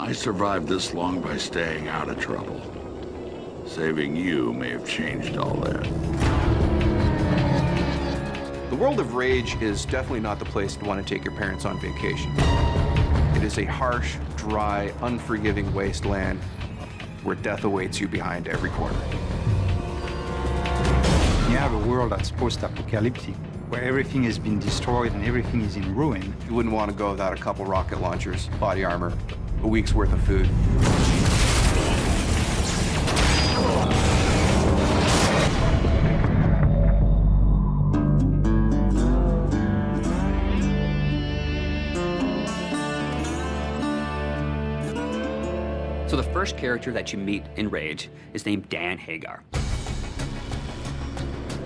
I survived this long by staying out of trouble. Saving you may have changed all that. The world of Rage is definitely not the place to want to take your parents on vacation. It is a harsh, dry, unforgiving wasteland where death awaits you behind every corner. You have a world that's post-apocalyptic, where everything has been destroyed and everything is in ruin. You wouldn't want to go without a couple rocket launchers, body armor, a week's worth of food. So the first character that you meet in Rage is named Dan Hagar.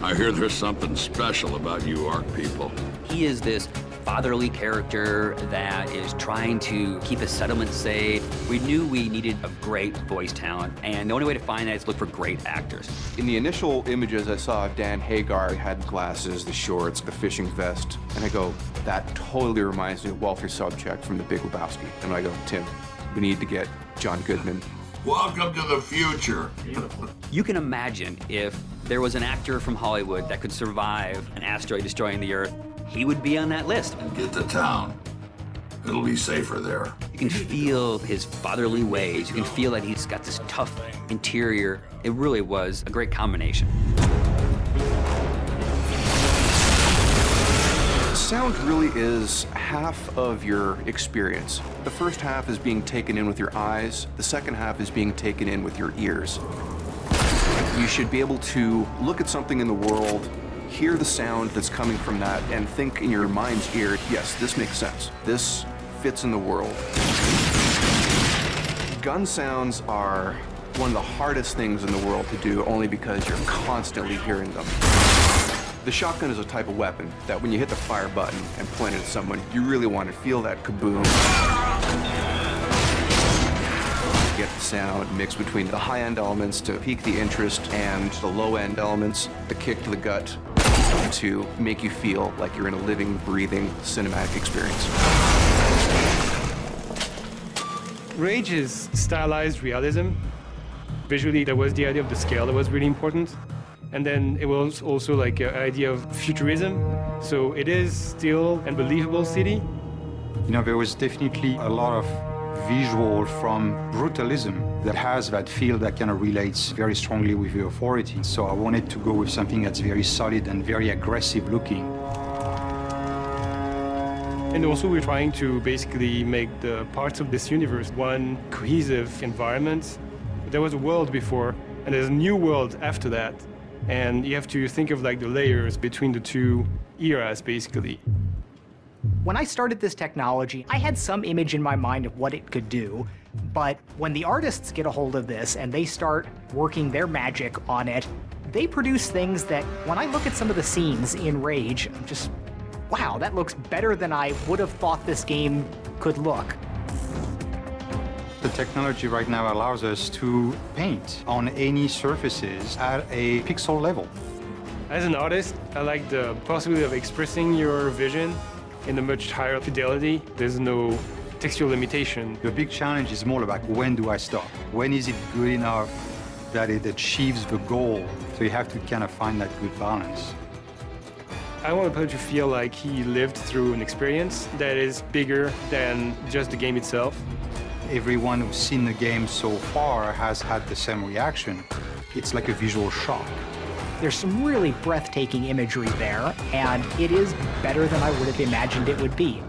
I hear there's something special about you Ark people. He is this fatherly character that is trying to keep his settlement safe. We knew we needed a great voice talent, and the only way to find that is look for great actors. In the initial images I saw of Dan Hagar, he had glasses, the shorts, the fishing vest, and I go, that totally reminds me of Walter Sobchak from The Big Lebowski. And I go, Tim, we need to get John Goodman. Welcome to the future. You can imagine if there was an actor from Hollywood that could survive an asteroid destroying the Earth, he would be on that list. Get to town. It'll be safer there. You can feel his fatherly ways. You can feel that he's got this tough interior. It really was a great combination. Sound really is half of your experience. The first half is being taken in with your eyes. The second half is being taken in with your ears. You should be able to look at something in the world, hear the sound that's coming from that, and think in your mind's ear, yes, this makes sense. This fits in the world. Gun sounds are one of the hardest things in the world to do, only because you're constantly hearing them. The shotgun is a type of weapon that when you hit the fire button and point it at someone, you really want to feel that kaboom. Get the sound mixed between the high-end elements to pique the interest and the low-end elements, the kick to the gut, to make you feel like you're in a living, breathing, cinematic experience. Rage is stylized realism. Visually, there was the idea of the scale that was really important. And then it was also like an idea of futurism. So it is still a believable city. You know, there was definitely a lot of visual from brutalism that has that feel that kind of relates very strongly with the authority. So I wanted to go with something that's very solid and very aggressive looking. And also we're trying to basically make the parts of this universe one cohesive environment. There was a world before, and there's a new world after that. And you have to think of like the layers between the two eras, basically. When I started this technology, I had some image in my mind of what it could do. But when the artists get a hold of this and they start working their magic on it, they produce things that, when I look at some of the scenes in Rage, I'm just, wow, that looks better than I would have thought this game could look. The technology right now allows us to paint on any surfaces at a pixel level. As an artist, I like the possibility of expressing your vision in a much higher fidelity. There's no textual limitation. The big challenge is more about when do I stop? When is it good enough that it achieves the goal? So you have to kind of find that good balance. I want the player to feel like he lived through an experience that is bigger than just the game itself. Everyone who's seen the game so far has had the same reaction. It's like a visual shock. There's some really breathtaking imagery there, and it is better than I would have imagined it would be.